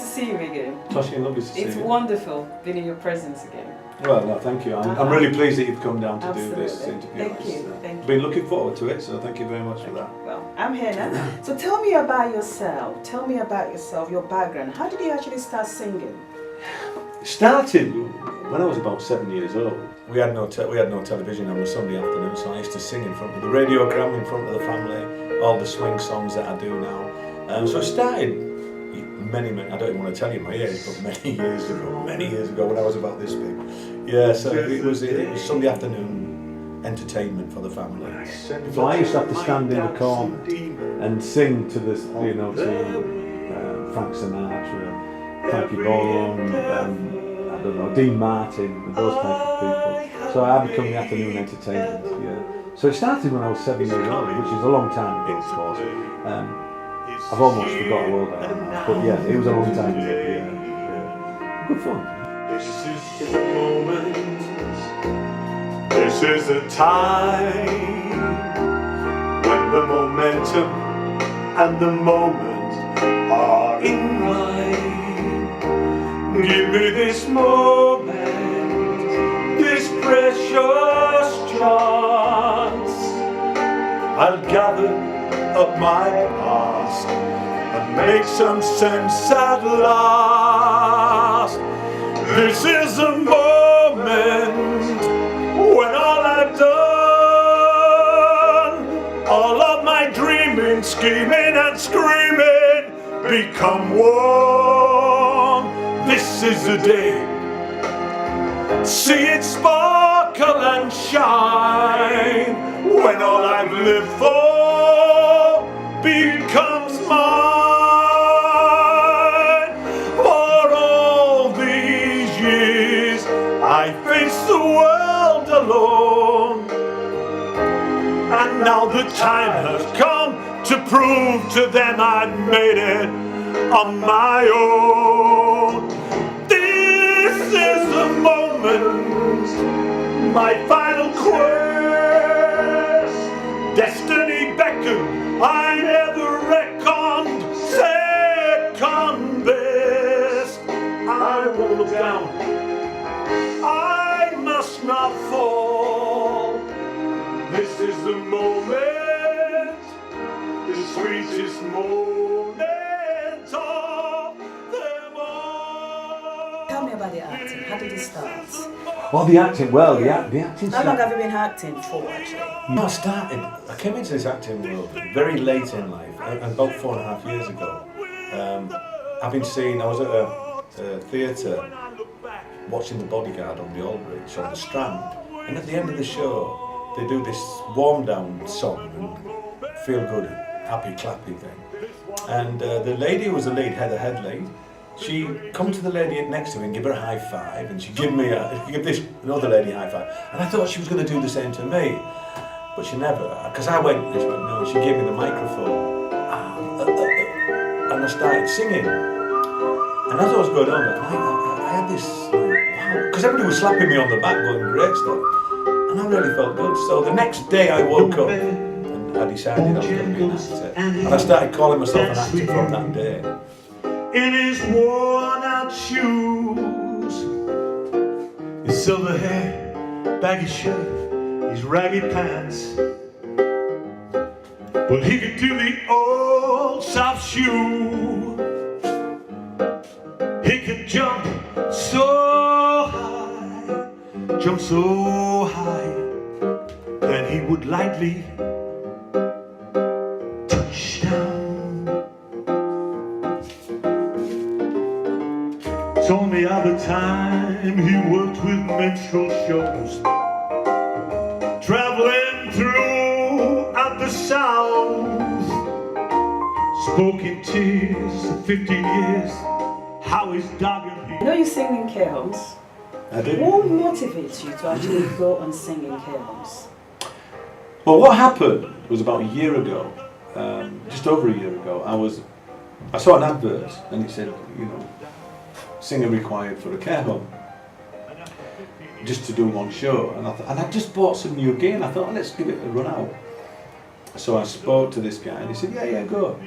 to see you again. Toshie, lovely to see you. It's wonderful being in your presence again. Well, no, thank you. I'm really pleased that you've come down to Absolutely. do this interview. Thank you. Thank you. Been looking forward to it, so thank you very much for that. Well, I'm here now. So tell me about yourself. Tell me about yourself, your background. How did you actually start singing? It started when I was about 7 years old. We had no television on a Sunday afternoon, so I used to sing in front of the radiogram, in front of the family, all the swing songs that I do now. So I started many, I don't even want to tell you my age, but many years ago when I was about this big. Yeah, so it was Sunday afternoon entertainment for the family. So I used to have to stand in a corner and sing to this, you know, to Frank Sinatra, Frankie Borum, I don't know, Dean Martin, and those type of people. So I become the afternoon entertainment. Yeah. So it started when I was 7 years old, which is a long time ago, of course. I've almost forgot how old I am now, but yeah, it was a long time ago. Yeah. Good fun. This is the moment. This is the time when the momentum and the moment are in line. Give me this moment, this precious chance. I'll gather up my past and make some sense at last. This is a moment when all I've done, all of my dreaming, scheming and screaming become one. This is the day, see it sparkle and shine, when all I've lived for becomes mine. For all these years I faced the world alone, and now the time has come to prove to them I've made it on my own. This is the moment, my final quest. Destiny beckoned, I never reckoned second best. I won't look down, I must not fall. This is the moment, the sweetest moment of them all. Tell me about the acting. How did it start? Well, the acting, the acting. How long have you been acting for, actually? No, I came into this acting world very late in life, about 4.5 years ago. Having seen, I was at a theatre watching The Bodyguard on the Aldwych, on the Strand, and at the end of the show, they do this warm down song and feel good, happy clappy thing. And the lady who was the lead, Heather Headley, she come to the lady next to me and give her a high five, and she give this another lady a high five, and I thought she was going to do the same to me, but she never, because I went no, she gave me the microphone, and I started singing, and as I was going on, I had this, wow, because everybody was slapping me on the back going great stuff, and I really felt good. So the next day I woke up and I decided I was going to be an actor, and I started calling myself an actor from that day. In his worn out shoes, his silver hair, baggy shirt, his ragged pants, but he could do the old soft shoe. He could jump so high, then he would lightly touch down. Told me of the time he worked with minstrel shows, traveling throughout the South, spoke in tears for 15 years, how his dog and he... I know you sing in care homes. I do. What motivates you to actually go and sing in care homes? Well, what happened was about a year ago, just over a year ago, I saw an advert and it said, you know, singer required for a care home, just to do one show, and I just bought some new gear and I thought, let's give it a run out. So I spoke to this guy and he said, yeah, go.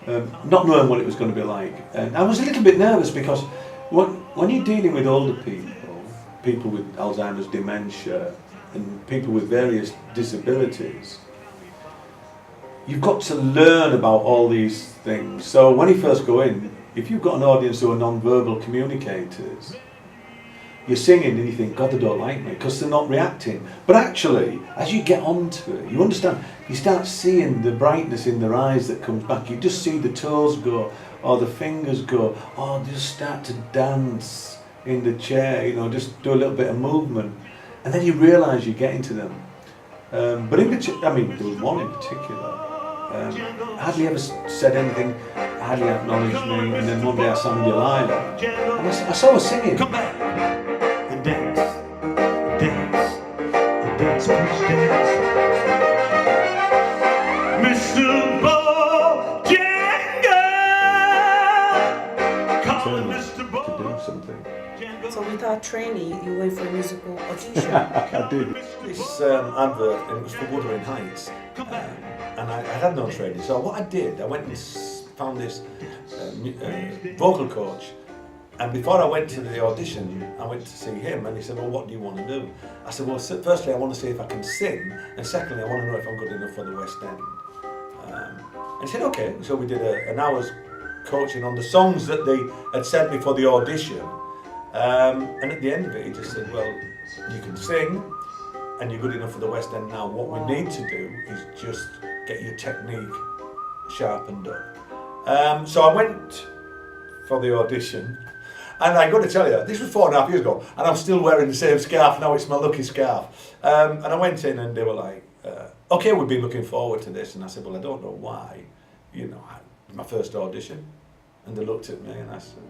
not knowing what it was going to be like. And I was a little bit nervous because when you're dealing with older people with Alzheimer's, dementia, and people with various disabilities, you've got to learn about all these things. So when you first go in, if you've got an audience who are non-verbal communicators, you're singing and you think, God, they don't like me, because they're not reacting. But actually, as you get onto it, you understand, you start seeing the brightness in their eyes that comes back. You just see the toes go, or the fingers go, or they just start to dance in the chair, you know, just do a little bit of movement. And then you realise you're getting to them. But in particular, I mean, there was one in particular. Hardly ever said anything, hardly acknowledged me, and then one day I sang Delilah, and I saw her singing. Come back and dance, dance, and dance, please dance. Mr. Bojangles, call him Mr. To do something. So without training, you went for a musical audition. I did. This advert, and it was for Wuthering Heights, and I had no training. So what I did, I went and found this vocal coach, and before I went to the audition, I went to see him, and he said, well, what do you want to do? I said, well, firstly, I want to see if I can sing, and secondly, I want to know if I'm good enough for the West End. And he said, okay. So we did an hour's coaching on the songs that they had sent me for the audition. And at the end of it, he just said, well, you can sing and you're good enough for the West End now. What we need to do is just get your technique sharpened up. So I went for the audition, and I got to tell you, this was 4.5 years ago, and I'm still wearing the same scarf now. It's my lucky scarf. And I went in and they were like, okay, we've been looking forward to this. And I said, well, I don't know why, you know, my first audition. And they looked at me and I said,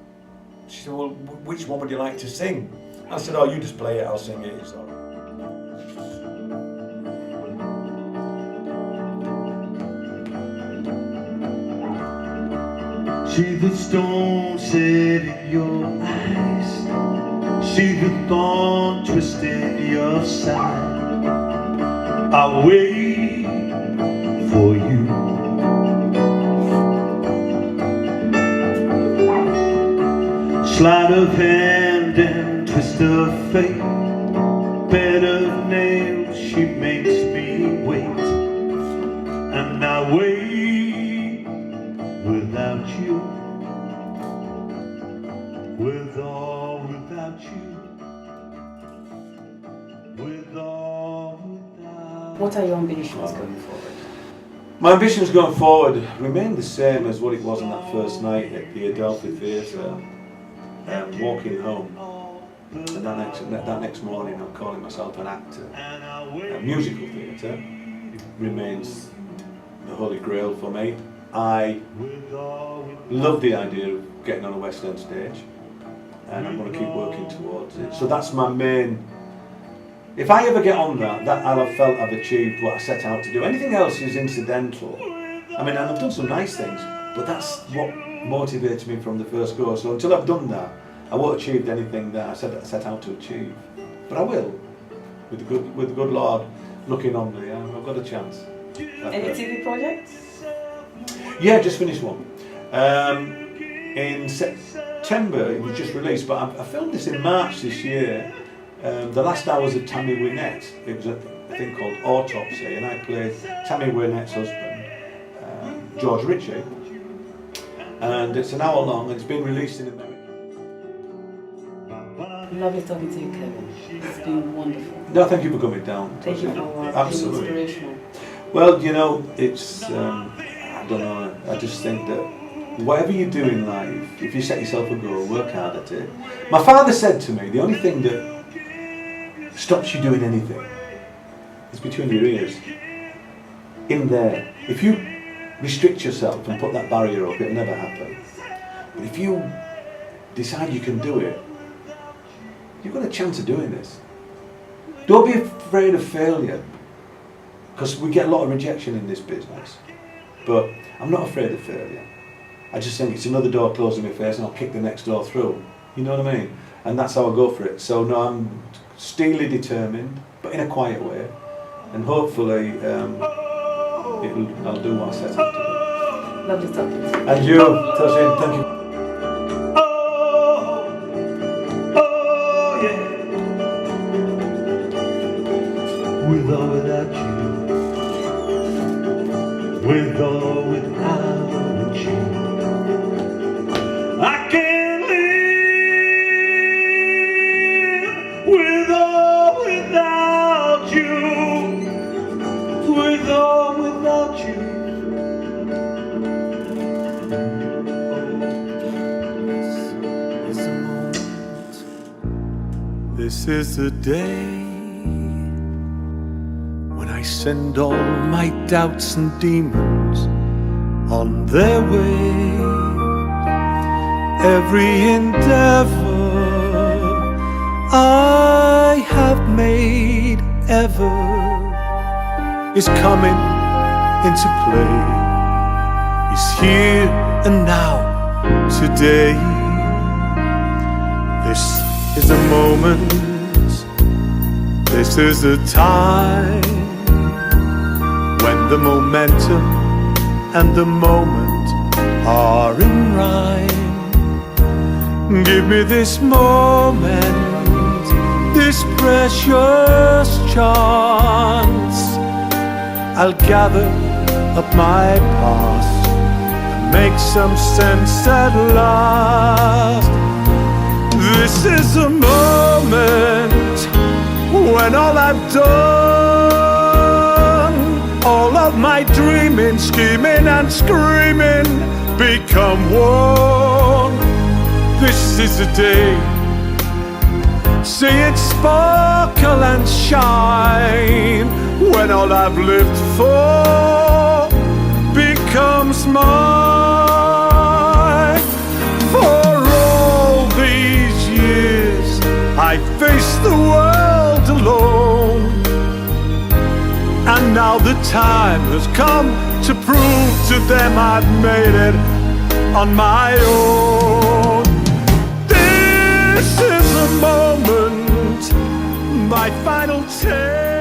she said, well, which one would you like to sing? I said, oh, you just play it, I'll sing it. It's all right. See the stone set in your eyes, see the thorn twist in your side. I wait for you. Sleight of hand and twist of fate, bed of nails, she makes me wait. And I wait without you, with or without you, with or without. What are your ambitions going forward? My ambitions going forward remain the same as what it was on that first night at the Adelphi Theatre. Walking home, and that next morning I'm calling myself an actor. Musical theatre remains the holy grail for me. I love the idea of getting on a West End stage, and I'm going to keep working towards it. So that's my main. If I ever get on that I'll have felt I've achieved what I set out to do. Anything else is incidental. I mean, and I've done some nice things, but that's what motivates me from the first go. So until I've done that, I won't achieve anything that I set out to achieve. But I will, with the good Lord looking on me. I've got a chance. Any TV projects? Yeah, just finished one. In September, it was just released, but I filmed this in March this year. The Last Hours of Tammy Wynette. It was a thing called Autopsy, and I played Tammy Wynette's husband, George Ritchie. And it's an hour long, and it's been released in America. Lovely talking to you, Kevin. It's been wonderful. No, thank you for coming down. Thank you for being Absolutely inspirational. Well, you know, it's, I don't know, I just think that whatever you do in life, if you set yourself a goal, work hard at it. My father said to me, the only thing that stops you doing anything is between your ears. In there. If you restrict yourself and put that barrier up, it'll never happen. But if you decide you can do it, you've got a chance of doing this. Don't be afraid of failure, because we get a lot of rejection in this business. But I'm not afraid of failure. I just think it's another door closed in my face and I'll kick the next door through. You know what I mean? And that's how I go for it. So no, I'm steely determined, but in a quiet way. And hopefully I'll do what I set out to do. Lovely talking to you. And you, Tosin, thank you. Oh, oh yeah. With or without you. With or without you. I can't live with or without you. With or without you. This is the day when I send all my doubts and demons on their way. Every endeavor I have made ever is coming into play. Is here and now, today. This is a moment, this is a time when the momentum and the moment are in rhyme. Give me this moment, this precious chance. I'll gather up my past and make some sense at last. This is a moment when all I've done, all of my dreaming, scheming and screaming become one. This is the day, see it sparkle and shine, when all I've lived for becomes mine. For all these years I faced the world alone, and now the time has come to prove to them I've made it on my own. This is a moment, my final tale.